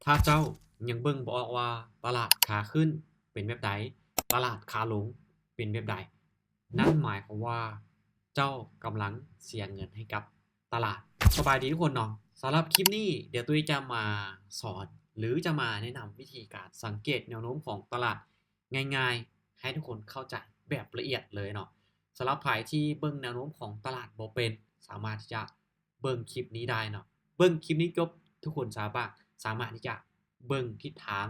ถ้าเจ้ายังเบิ่งบ่ออกว่าตลาดขาขึ้นเป็นแบบใดตลาดขาลงเป็นแบบใดนั่นหมายความว่าเจ้ากำลังเสียเงินให้กับตลาดสบายดีทุกคนเนาะสำหรับคลิปนี้เดี๋ยวตุ้ยจะมาสอนหรือจะมาแนะนำวิธีการสังเกตแนวโน้มของตลาดง่ายๆให้ทุกคนเข้าใจแบบละเอียดเลยเนาะสำหรับใครที่เบิ่งแนวโน้มของตลาดบ่เป็นสามารถที่จะเบิ่งคลิปนี้ได้เนาะเบิ่งคลิปนี้จบทุกคนสามารถที่จะเบิ่งทิศทาง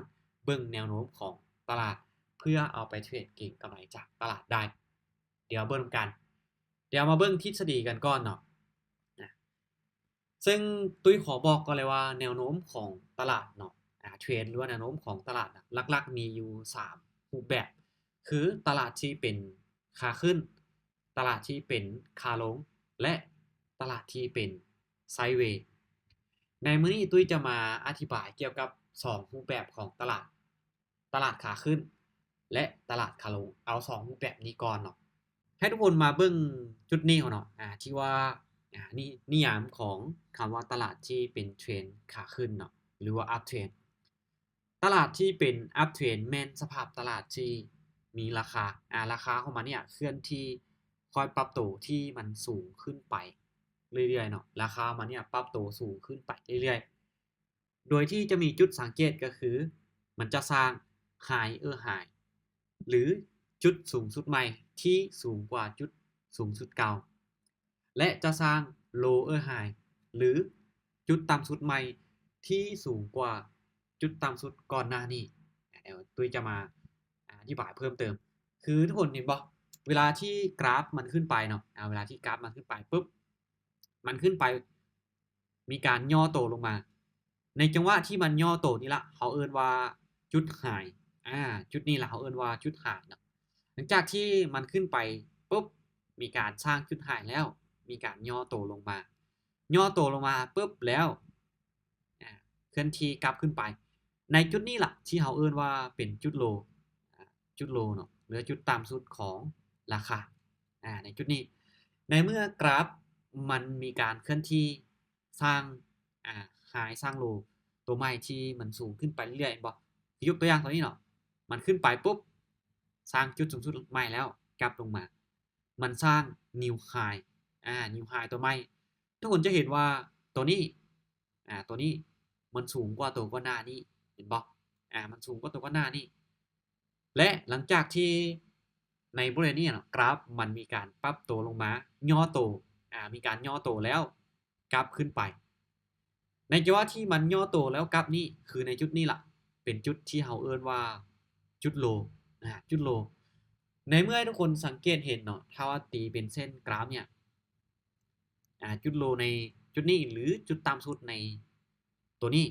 เบิ่งแนวโน้มของตลาดเพื่อเอาไปเทรดเก็งกำไรจากตลาดได้เดี๋ยวเบิ่งกันเดี๋ยวมาเบิ่งทฤษฎีกันก่อนเนาะซึ่งตุ้ยขอบอกก่อนเลยว่าแนวโน้มของตลาดเนาะเทรนหรือว่าแนวโน้มของตลาดหลักๆมีอยู่3รูปแบบคือตลาดที่เป็นขาขึ้นตลาดที่เป็นขาลงและตลาดที่เป็นไซด์เวย์ในมื้อนี้ตุ้ยจะมาอธิบายเกี่ยวกับ2รูปแบบของตลาดขาขึ้นและตลาดขาลงเอา2รูปแบบนี้ก่อนเนาะให้ทุกคนมาเบิ่งจุดนี้ก่อนเนาะที่ว่านี่นิยามของคำว่าตลาดที่เป็นเทรนขาขึ้นเนาะหรือว่า up trend ตลาดที่เป็น up trend แม่นสภาพตลาดที่มีราคาของมันเนี่ยเคลื่อนที่คอยปรับตัวที่มันสูงขึ้นไปเรื่อยๆเนาะราคามันเนี่ยปรับตัวสูงขึ้นไปเรื่อยๆโดยที่จะมีจุดสังเกตก็คือมันจะสร้าง high high หรือจุดสูงสุดใหม่ที่สูงกว่าจุดสูงสุดเก่าและจะสร้าง lower high หรือจุดต่ำสุดใหม่ที่สูงกว่าจุดต่ำสุดก่อนหน้านี้เดี๋ยวตุ้ยจะมาอธิบายเพิ่มเติมคือทุกคนเห็นบ่เวลาที่กราฟมันขึ้นไปเนาะเวลาที่กราฟมันขึ้นไปปุ๊บมันขึ้นไปมีการย่อตัวลงมาในจังหวะที่มันย่อตัวนี่ละเขาเอิ้นว่าจุดไฮจุดนี้ละเขาเอิ้นว่าจุดไฮเนาะหลังจากที่มันขึ้นไปปุ๊บมีการสร้างจุดไฮแล้วมีการย่อตัวลงมาย่อตัวลงมาปุ๊บแล้วเคลื่อนที่กลับขึ้นไปในจุดนี้ล่ะที่เขาเอิ้นว่าเป็นจุดโลเนาะหรือจุดต่ำสุดของราคาในจุดนี้ในเมื่อกราฟมันมีการเคลื่อนที่สร้างไฮสร้างโลตัวใหม่ที่มันสูงขึ้นไปเรื่อยๆบ่ยกตัวอย่างตัวนี้เนาะมันขึ้นไปปุ๊บสร้างจุดสูงสุดใหม่แล้วกลับลงมามันสร้าง new high new high ตัวใหม่ทุกคนจะเห็นว่าตัวนี้ตัวนี้มันสูงกว่าตัวก่อนหน้านี้เห็นบ่มันสูงกว่าตัวก่อนหน้านี้และหลังจากที่ในบริเวณนี้กราฟมันมีการปรับตัวลงมาย่อตัวมีการย่อตัวแล้วกราฟขึ้นไปในจังหวะที่มันย่อตัวแล้วกราฟนี้คือในจุดนี้ล่ะเป็นจุดที่เราเอิ้นว่าจุดโลจุดโลในเมื่อทุกคนสังเกตเห็นเนาะถ้าว่าตีเป็นเส้นกราฟเนี่ยจุดโลในจุดนี้หรือจุดต่ำสุดในตัวนี้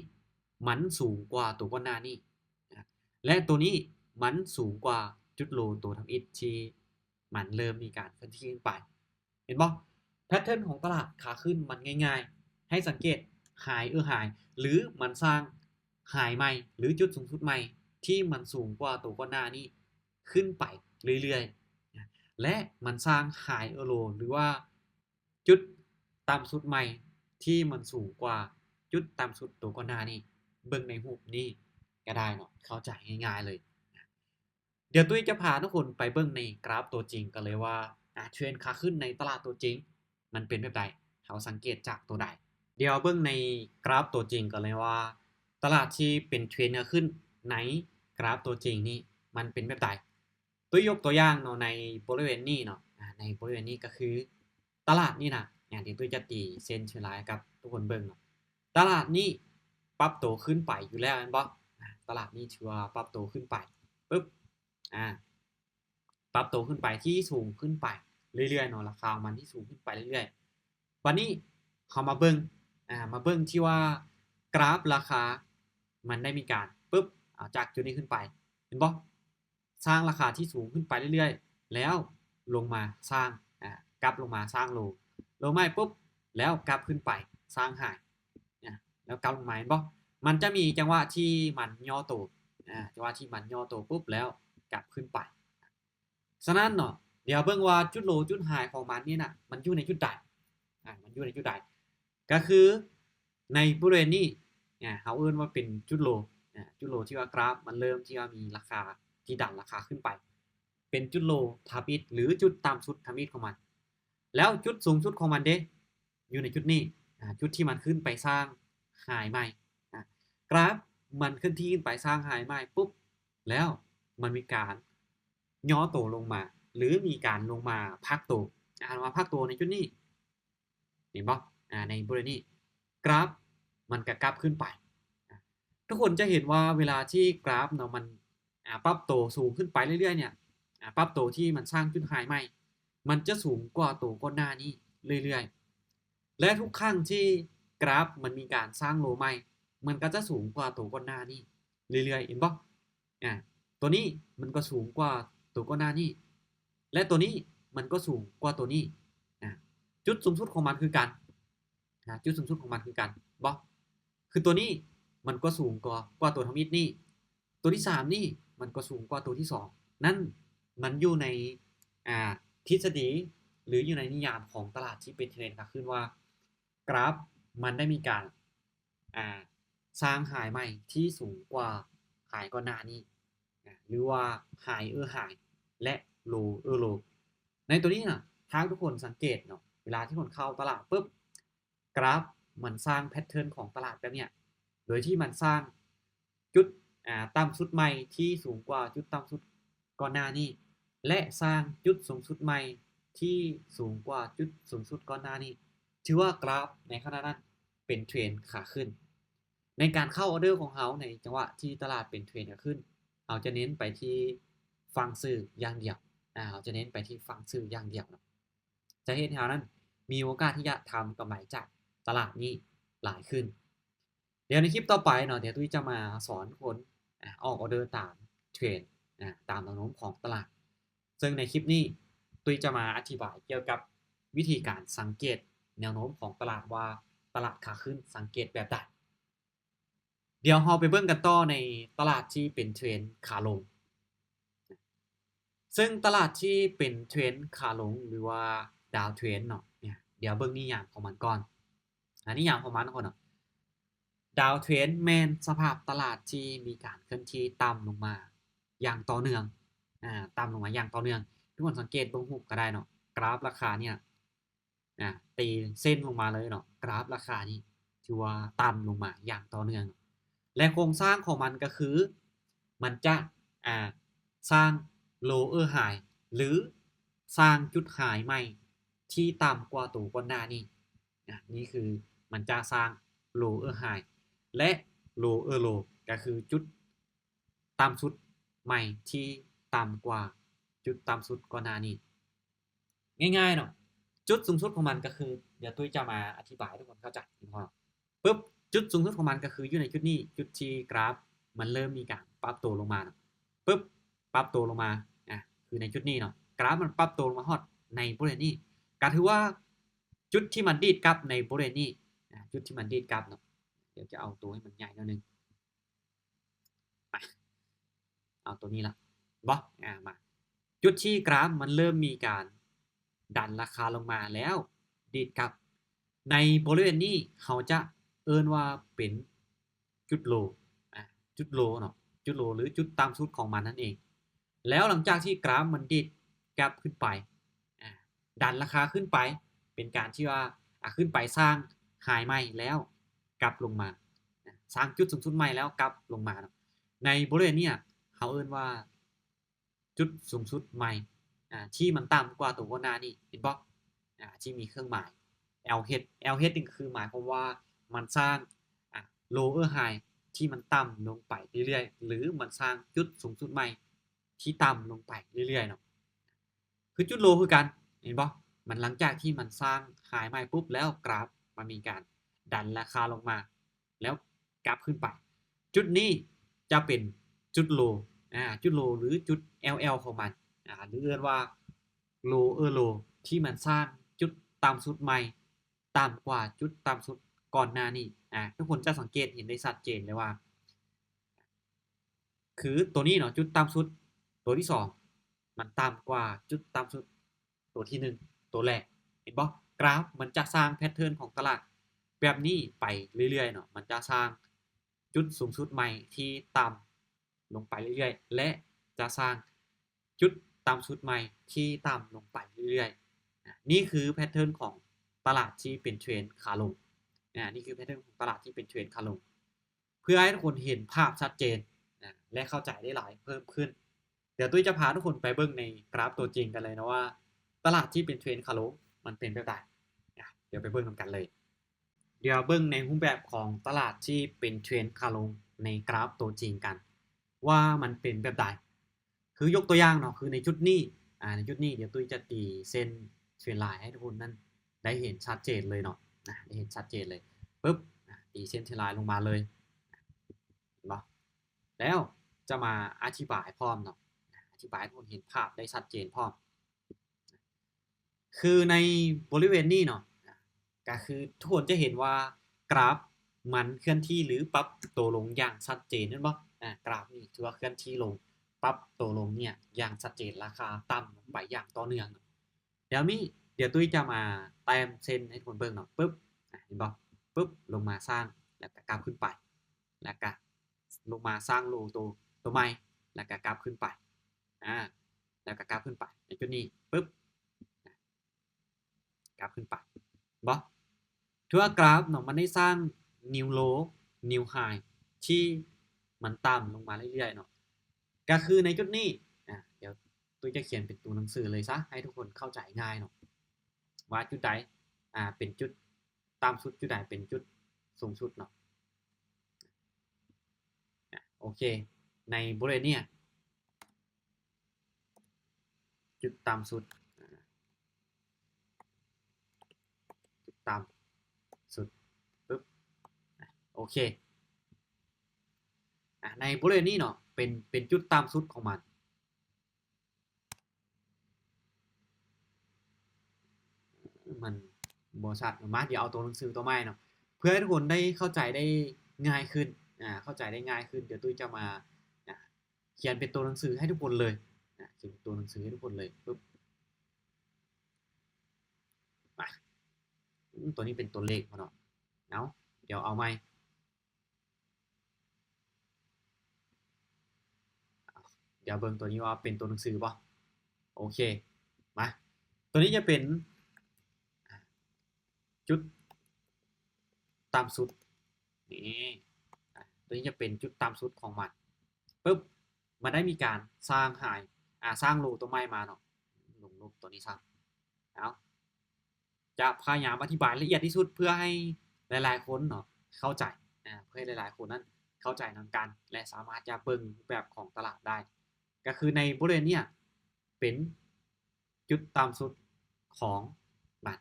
มันสูงกว่าตัวก่อนหน้านี้และตัวนี้มันสูงกว่าจุดโลตัวทำอิฐที่มันเริ่มมีการเคลื่อนที่ขึ้นไปเห็นบ่แพทเทิร์นของตลาดขาขึ้นมันง่ายๆให้สังเกต high high หรือมันสร้าง high ใหม่หรือจุดสูงสุดใหม่ที่มันสูงกว่าตัวก่อนหน้านี้ขึ้นไปเรื่อยๆและมันสร้าง high low หรือว่าจุดต่ำสุดใหม่ที่มันสูงกว่าจุดต่ำสุดตัวก่อนหน้านี้เบิ่งในรูปนี้ก็ได้เนาะเข้าใจง่ายๆเลยเดี๋ยวตุ้ยจะพาทุกคนไปเบิ่งในกราฟตัวจริงกันเลยว่าเทรนขาขึ้นในตลาดตัวจริงมันเป็นแบบใดเขาสังเกตจากตัวใดเดี๋ยวเบิ่งในกราฟตัวจริงกันเลยว่าตลาดที่เป็นเทรนขาขึ้นในกราฟตัวจริงนี่มันเป็นแบบใดตุ้ยยกตัวอย่างเนาะในบริเวณนี้เนาะในบริเวณนี้ก็คือตลาดนี่นะอย่างที่ตุ้ยจะตีเส้นเชื้อรากับทุกคนเบิ่งเนาะตลาดนี้ปรับตัวขึ้นไปอยู่แล้วแม่นบ่ตลาดนี้ถือว่าปรับตัวขึ้นไปปึ๊บปรับตัวขึ้นไปที่สูงขึ้นไปเรื่อยๆเนาะราคามันที่สูงขึ้นไปเรื่อยๆวันนี้เขามาเบิ่งที่ว่ากราฟราคามันได้มีการปึ๊บจากจุดนี้ขึ้นไปเห็นบ่สร้างราคาที่สูงขึ้นไปเรื่อยๆแล้วลงมาสร้างกลับลงมาสร้างโลใหม่ปุ๊บแล้วกลับขึ้นไปสร้างไฮแล้วกลับลงมาเห็นบ่มันจะมีจังหวะที่มันย่อตัวจังหวะที่มันย่อตัวปุ๊บแล้วกลับขึ้นไปฉะนั้นเนาะเดี๋ยวเบิ่งว่าจุดโลจุดไฮของมันนี่น่ะมันอยู่ในจุดใดมันอยู่ในจุดใดก็คือในบริเวณนี้ เขาเอิ้นว่าเป็นจุดโลจุดโลที่ว่ากราฟมันเริ่มที่ว่ามีราคาที่ดันราคาขึ้นไปเป็นจุดโลทับอิฐหรือจุดต่ำสุดทับอิฐของมันแล้วจุดสูงสุดของมันเด้อยู่ในจุดนี้จุดที่มันขึ้นไปสร้างไฮใหม่กราฟมันขึ้นที่ขึ้นไปสร้างไฮใหม่ปุ๊บแล้วมันมีการย่อตัวลงมาหรือมีการลงมาพักตัวมาพักตัวในจุดนี้เห็นบ่ในบริเวณนี้กราฟมันก็กลับขึ้นไปทุกคนจะเห็นว่าเวลาที่กราฟเนาะมันปรับตัวสูงขึ้นไปเรื่อยๆเนี่ยปรับตัวที่มันสร้างจุดไฮใหม่มันจะสูงกว่าตัวก่อนหน้านี้เรื่อยๆและทุกครั้งที่กราฟมันมีการสร้างโลใหม่มันก็จะสูงกว่าตัวก่อนหน้านี้เรื่อยๆเห็นบ่ตัวนี้มันก็สูงกว่าตัวก่อนหน้านี้และตัวนี้มันก็สูงกว่าตัวนี้จุดสูงสุดของมันคือกันจุดสูงสุดของมันคือกันบ่คือตัวนี้มันก็สูงกว่าตัวทมิตนี่ตัวที่3นี่มันก็สูงกว่าตัวที่2นั่นมันอยู่ในทฤษฎีหรืออยู่ในนิยามของตลาดที่เป็นเทรนด์ค่ะขึ้นว่ากราฟมันได้มีการสร้างไฮใหม่ที่สูงกว่าไฮก่อนหน้านี้หรือว่าไฮไฮและโลโลในตัวนี้นะถ้าทุกคนสังเกตเนาะเวลาที่คนเข้าตลาดปุ๊บกราฟมันสร้างแพทเทิร์นของตลาดแบบเนี้ยโดยที่มันสร้างจุดต่ำสุดใหม่ที่สูงกว่าจุดต่ำสุดก่อนหน้านี้และสร้างจุดสูงสุดใหม่ที่สูงกว่าจุดสูงสุดก่อนหน้านี้ถือว่ากราฟในขณะนั้นเป็นเทรนขาขึ้นในการเข้าออเดอร์ของเขาในจังหวะที่ตลาดเป็นเทรนขาขึ้นเราจะเน้นไปที่ฟังซื้ออย่างเดียวเราจะเน้นไปที่ฟังซื้ออย่างเดียวจะเห็นแถวนั้นมีโอกาสที่จะทำกำไรจากตลาดนี้หลายขึ้นเดี๋ยวในคลิปต่อไปเนาะเดี๋ยวตุ้ยจะมาสอนคนออกออเดอร์ตามเทรนตามแนวโน้มของตลาดซึ่งในคลิปนี้ตุ้ยจะมาอธิบายเกี่ยวกับวิธีการสังเกตแนวโน้มของตลาดว่าตลาดขาขึ้นสังเกตแบบใดเดี๋ยวเราไปเบิ่งกันต่อในตลาดที่เป็นเทรนขาลงซึ่งตลาดที่เป็นเทรนขาลงหรือว่าดาวเทรนเนาะเนี่ยเดี๋ยวเบิ่งนิยามของมันก่อนนิยามของมันเนาะดาวเทรนแมนสภาพตลาดที่มีการเคลื่อนที่ต่ำลงมาอย่างต่อเนื่องต่ำลงมาอย่างต่อเนื่องทุกคนสังเกตเบิ่งรูปก็ได้เนาะกราฟราคาเนี่ยตีเส้นลงมาเลยเนาะกราฟราคานี่ถือว่าต่ำลงมาอย่างต่อเนื่องและโครงสร้างของมันก็คือมันจะสร้าง lower high หรือสร้างจุด high ใหม่ที่ต่ำกว่าตัวก่อนหน้านี้นี่คือมันจะสร้าง lower high และ lower low ก็คือจุดต่ำสุดใหม่ที่ต่ำกว่าจุดต่ำสุดก่อนหน้านี้ง่ายๆเนาะจุดสูงสุดของมันก็คือเดี๋ยวตุ้ยจะมาอธิบายให้ทุกคนเข้าใจนะครับปุ๊บจุดสูงสุดของมันก็คืออยู่ในจุดนี้จุดที่กราฟมันเริ่มมีการปรับตัวลงมาปุ๊บปรับตัวลงมาคือในจุดนี้เนาะกราฟมันปรับตัวลงมาฮอดในบริเวณนี้ก็ถือว่าจุดที่มันดีดกลับในบริเวณนี้จุดที่มันดีดกลับเนาะเดี๋ยวจะเอาตัวให้มันใหญ่หน่อยนึงเอาตัวนี้ละบ่มาจุดที่กราฟมันเริ่มมีการดันราคาลงมาแล้วดีดกลับในบริเวณนี้เขาจะเอิ้นว่าเป็นจุดโลจุดโลเนาะจุดโลหรือจุดต่ำสุดของมันนั่นเองแล้วหลังจากที่กราฟมันดีดกลับขึ้นไปดันราคาขึ้นไปเป็นการที่ว่าขึ้นไปสร้างไฮใหม่แล้วกลับลงมาสร้างจุดสูงสุดใหม่แล้วกลับลงมาในบริเวณนี้เขาเอิ้นว่าจุดสูงสุดใหม่ที่มันต่ำกว่าตัวก่อนหน้านี้เห็นบ่ที่มีเครื่องหมาย LH LH นี่คือหมายความว่ามันสร้างlower high ที่มันต่ำลงไปเรื่อยๆหรือมันสร้างจุดสูงสุดใหม่ที่ต่ำลงไปเรื่อยๆเนาะคือจุดโลคือกันเห็นบ่มันหลังจากที่มันสร้างไฮใหม่ปุ๊บแล้วกราฟมันมีการดันราคาลงมาแล้วกราฟขึ้นไปจุดนี้จะเป็นจุดโลจุดโลหรือจุด LL ของมันหรือเรียกว่า lower low ที่มันสร้างจุดต่ำสุดใหม่ต่ำกว่าจุดต่ำสุดก่อนหน้านี้ทุกคนจะสังเกตเห็นได้ชัดเจนเลยว่าคือตัวนี้เนาะจุดต่ำสุดตัวที่2มันต่ำกว่าจุดต่ำสุดตัวที่1ตัวแรกเห็นบ่กราฟมันจะสร้างแพทเทิร์นของตลาดแบบนี้ไปเรื่อยๆเนาะมันจะสร้าง จุดสูงสุดใหม่ที่ต่ำลงไปเรื่อยๆและจะสร้างจุดต่ำสุดใหม่ที่ต่ำลงไปเรื่อยๆนี่คือแพทเทิร์นของตลาดที่เป็นเทรนขาลงนี่คือแพทเทิร์นของตลาดที่เป็นเทรนขาลงเพื่อให้ทุกคนเห็นภาพชัดเจนและเข้าใจได้หลายเพิ่มขึ้นเดี๋ยวตุ้ยจะพาทุกคนไปเบิ่งในกราฟตัวจริงกันเลยนะว่าตลาดที่เป็นเทรนขาลงมันเป็นแบบใดเดี๋ยวไปเบิ่งกันเลยเดี๋ยวเบิ่งในรูปแบบของตลาดที่เป็นเทรนขาลงในกราฟตัวจริงกันว่ามันเป็นแบบใดคือยกตัวอย่างเนาะคือในจุดนี้ในจุดนี้เดี๋ยวตุ้ยจะตีเส้นเทรนไลน์ให้ทุกคนนั่นได้เห็นชัดเจนเลยเนาะได้เห็นชัดเจนเลยปึ๊บตีเส้นเทรนไลน์ลงมาเลยเห็นปะแล้วจะมาอธิบายพร้อมเนาะอธิบายให้ทุกคนเห็นภาพได้ชัดเจนพร้อมคือในบริเวณนี้เนาะก็คือทุกคนจะเห็นว่ากราฟมันเคลื่อนที่หรือปรับตัวลงอย่างชัดเจนนั่นปะกราฟนี่ถือว่าเคลื่อนที่ลงปรับตัวลงเนี่ยอย่างชัดเจนราคาต่ำลงไปอย่างต่อเนื่องเดี๋ยวตุ้ยจะมาแต้มเส้นให้ทุกคนเบิ่งเนาะปึ๊บเห็นปะปึ๊บลงมาสร้างแล้วก็กราฟขึ้นไปแล้วก็ลงมาสร้างโลตัวใหม่แล้วก็กราฟขึ้นไปแล้วก็กราฟขึ้นไปในจุดนี้ปึ๊บกราฟขึ้นไปบอถือว่ากราฟเนาะมันได้สร้าง new low new high ที่มันต่ำลงมาเรื่อยๆเนาะก็คือในจุดนี้เดี๋ยวตุ้ยจะเขียนเป็นตัวหนังสือเลยซะให้ทุกคนเข้าใจง่ายเนาะว่าจุดใดเป็นจุดต่ำสุดจุดใดเป็นจุดสูงสุดเนาะโอเคในบริเวณนี้จุดต่ำสุดจุดต่ำสุดปึ๊บโอเคในบริเวณนี้เนาะเป็นจุดต่ำสุดของมันบริษัทมาเดี๋ยวเอาตัวหนังสือตัวใหม่เนาะเพื่อให้ทุกคนได้เข้าใจได้ง่ายขึ้นเข้าใจได้ง่ายขึ้นเดี๋ยวตุ้ยจะมาเขียนเป็นตัวหนังสือให้ทุกคนเลยเขียนเป็นตัวหนังสือให้ทุกคนเลยปึ๊บมาตัวนี้เป็นตัวเลขเนาะเดี๋ยวเอาใหม่เดี๋ยวเบิ่งตัวนี้ว่าเป็นตัวหนังสือป่ะโอเคมาตัวนี้จะเป็นจุดต่ำสุดนี่ตัวนี้จะเป็นจุดต่ำสุดของมันปึ๊บมันได้มีการสร้างสร้างโลตัวใหม่มาเนาะลงรูปตัวนี้สร้างแล้วจะพยายามอธิบายละเอียดที่สุดเพื่อให้หลายๆคนเนาะเข้าใจเพื่อให้หลายๆคนนั้นเข้าใจนำกันและสามารถจะเบิ่งแบบของตลาดได้ก็คือในบริเวณนี้เป็นจุดต่ำสุดของมัน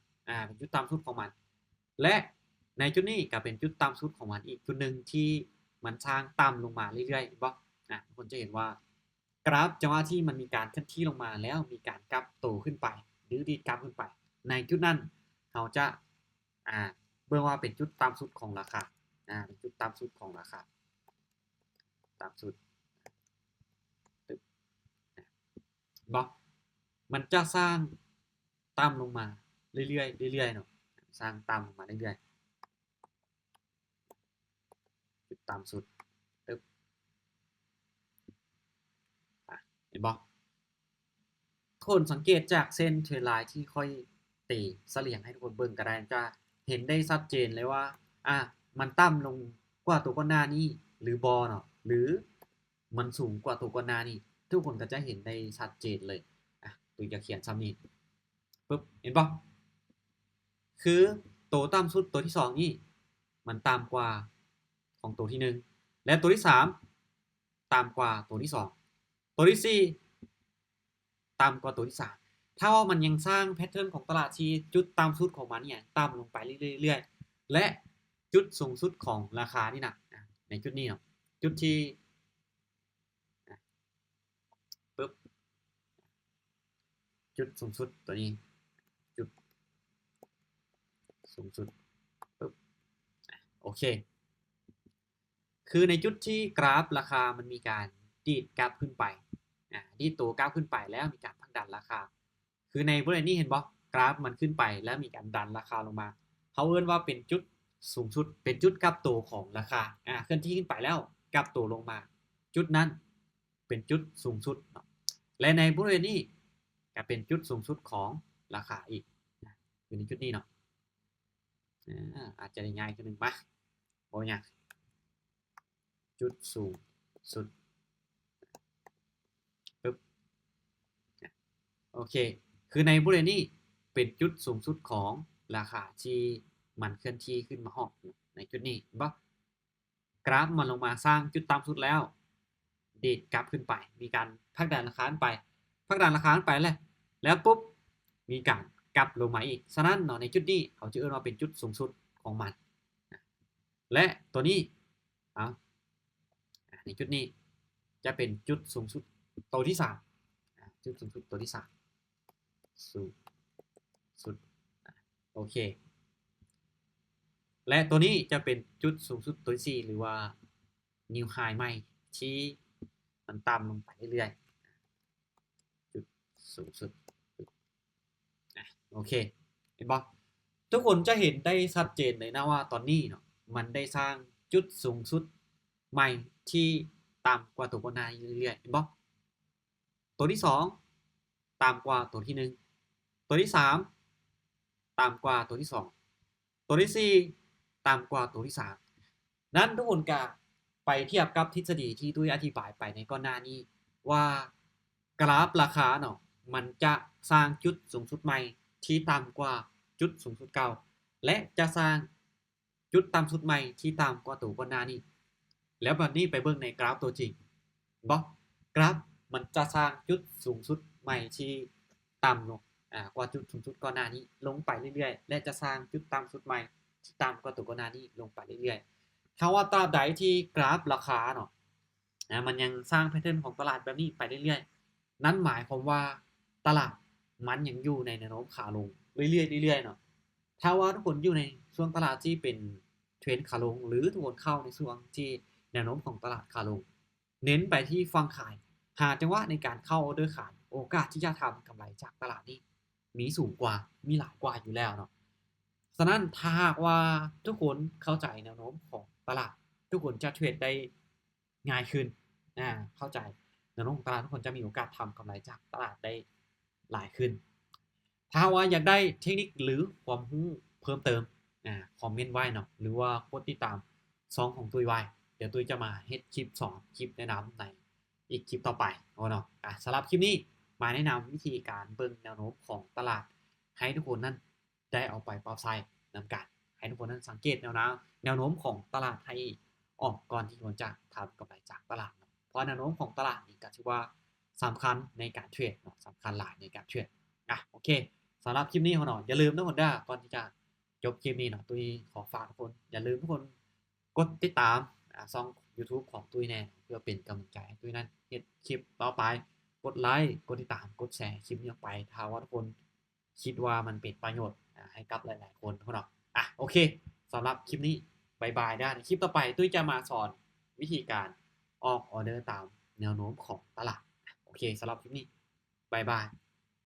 เป็นจุดต่ำสุดของมันและในจุดนี้ก็เป็นจุดต่ำสุดของมันอีกจุดหนึ่งที่มันสร้างต่ำลงมาเรื่อยๆบล็อกทุกคนจะเห็นว่ากราฟจังหวะที่มันมีการเคลื่อนที่ลงมาแล้วมีการกลับโตขึ้นไปหรือดีดกลับขึ้นไปในจุดนั้นเราจะเบิ่งว่าเป็นจุดต่ำสุดของราคาเป็นจุดต่ำสุดของราคาต่ำสุดบล็อกมันจะสร้างต่ำลงมาเรื่อยๆเรื่อยๆเนาะสร้างต่ำลงมาเรื่อยๆจุดต่ำสุดตึ๊บเห็นบล็อกคนสังเกตจากเส้นเทรนไลน์ที่ค่อยตีเสลี่ยงให้ทุกคนเบิ่งก็ได้จะเห็นได้ชัดเจนเลยว่ามันต่ำลงกว่าตัวก่อนหน้านี้หรือบอเนาะหรือมันสูงกว่าตัวก่อนหน้านี้ทุกคนก็จะเห็นได้ชัดเจนเลยตัวจะเขียนซ้ำนี้ปึ๊บเห็นปะคือตัวต่ำสุดตัวที่2นี่มันต่ำกว่าของตัวที่1และตัวที่3ต่ำกว่าตัวที่2ตัวที่4ต่ำกว่าตัวที่3ถ้าว่ามันยังสร้างแพทเทิร์นของตลาดที่จุดต่ำสุดของมันเนี่ยต่ำลงไปเรื่อยๆและจุดสูงสุดของราคานี่นะในจุดนี้เนาะจุดที่ปึ๊บจุดสูงสุดตัวนี้จุดสูงสุดปึ๊บโอเคคือในจุดที่กราฟราคามันมีการดีดกราฟขึ้นไปดีดตัวกราฟขึ้นไปแล้วมีการผลักดันราคาคือในบริเวณนี้เห็นบ่กราฟมันขึ้นไปแล้วมีการดันราคาลงมาเขาเรียกว่าเป็นจุด สูงสุดเป็นจุดกลับตัวของราคาเคลื่อนที่ขึ้นไปแล้วกลับตัวลงมาจุดนั้นเป็นจุดสูงสุดเนาะและในบริเวณนี้ก็เป็นจุดสูงสุดของราคาอีกอยู่ในจุดนี้เนาะอาจจะได้ง่ายขึ้นหนึ่งปะโอ้ยจุดสูงสุดปึ๊บโอเคคือในบริเวณนี้เป็นจุดสูงสุดของราคาที่มันเคลื่อนที่ขึ้นมาหอกในจุดนี้ปะกราฟมันลงมาสร้างจุดต่ำสุดแล้วดีดกลับขึ้นไปมีการพักดันราคาขึ้นไปแล้วปุ๊บมีการกลับลงมาอีกฉะนั้นเนาะในจุดนี้เขาจะเรียกว่าเป็นจุดสูงสุดของมันและตัวนี้ในจุดนี้จะเป็นจุดสูงสุดตัวที่3จุดสูงสุดตัวที่3สูงสุดโอเคและตัวนี้จะเป็นจุดสูงสุดตัวที่4หรือว่า new high ใหม่ที่มันต่ำลงไปเรื่อยๆจุดสูงสุดโอเคเห็นปะทุกคนจะเห็นได้ชัดเจนเลยนะว่าตอนนี้เนาะมันได้สร้างจุดสูงสุดใหม่ที่ต่ำกว่าตัวก่อนหน้าเรื่อยๆเห็นปะตัวที่2ต่ำกว่าตัวที่1ตัวที่3ต่ำกว่าตัวที่2ตัวที่4ต่ำกว่าตัวที่3นั้นทุกคนก็ไปเทียบกับทฤษฎีที่ตุ้ยอธิบายไปในก่อนหน้านี้ว่ากราฟราคาเนาะมันจะสร้างจุดสูงสุดใหม่ที่ต่ำกว่าจุดสูงสุดเก่าและจะสร้างจุดต่ำสุดใหม่ที่ต่ำกว่าตัวก่อนหน้านี้แล้วแบบนี้ไปเบิ่งในกราฟตัวจริงบ่กราฟมันจะสร้างจุดสูงสุดใหม่ที่ต่ำลงกว่าจุดสูงสุดก่อนหน้านี้ลงไปเรื่อยๆและจะสร้างจุดต่ำสุดใหม่ที่ต่ำกว่าตัวก่อนหน้านี้ลงไปเรื่อยๆถ้าว่าตราบใดที่กราฟราคาเนาะมันยังสร้างแพทเทิร์นของตลาดแบบนี้ไปเรื่อยๆนั่นหมายความว่าตลาดมันยังอยู่ในแนวโน้มขาลงเรื่อยๆเนาะถ้าว่าทุกคนอยู่ในช่วงตลาดที่เป็นเทรนขาลงหรือทุกคนเข้าในช่วงที่แนวโน้มของตลาดขาลงเน้นไปที่ฟังขายหาจังหวะในการเข้าออเดอร์ขายโอกาสที่จะทำกำไรจากตลาดนี้มีสูงกว่ามีหลายกว่าอยู่แล้วเนาะฉะนั้นถ้าหากว่าทุกคนเข้าใจแนวโน้มของตลาดทุกคนจะเทรดได้ง่ายขึ้นเข้าใจแนวโน้มของตลาดทุกคนจะมีโอกาสทำกำไรจากตลาดได้หลายขึ้นถ้าว่าอยากได้เทคนิคหรือความรู้เพิ่มเติมคอมเมนต์ไว้เนาะหรือว่ากดติดตามซองของตุ้ยไว้เดี๋ยวตุ้ยจะมาเฮ็ดคลิปสอนคลิปแนะนำในอีกคลิปต่อไปเนาะสำหรับคลิปนี้มาแนะนำวิธีการเบิ่งแนวโน้มของตลาดให้ทุกคนนั้นได้เอาไปปรับใช้นำกันให้ทุกคนนั้นสังเกตแนวโน้มของตลาดให้ออกก่อนที่ควรจะทำกำไรจากตลาดเพราะแนวโน้มของตลาดนี่ก็ถือว่าสำคัญในการเทรดเนาะสำคัญหลายในการเทรดโอเคสำหรับคลิปนี้ของเราอย่าลืมทุกคนก่อนที่จะจบคลิปนี้เนาะตุ้ยขอฝากทุกคนอย่าลืมทุกคนกดติดตามช่อง YouTube ของตุ้ยแน่เพื่อเป็นกำลังใจให้ตุ้ยนั้นเฮ็ดคลิปต่อไปกดไลค์กดติดตามกดแชร์คลิปนี้ออกไปถ้าว่าทุกคนคิดว่ามันเป็นประโยชน์ให้กับหลายๆคนทุกคนเนาะโอเคสำหรับคลิปนี้บายบายได้ในคลิปต่อไปตุ้ยจะมาสอนวิธีการออกออเดอร์ตามแนวโน้มของตลาดโอเคสำหรับคลิปนี้บายบาย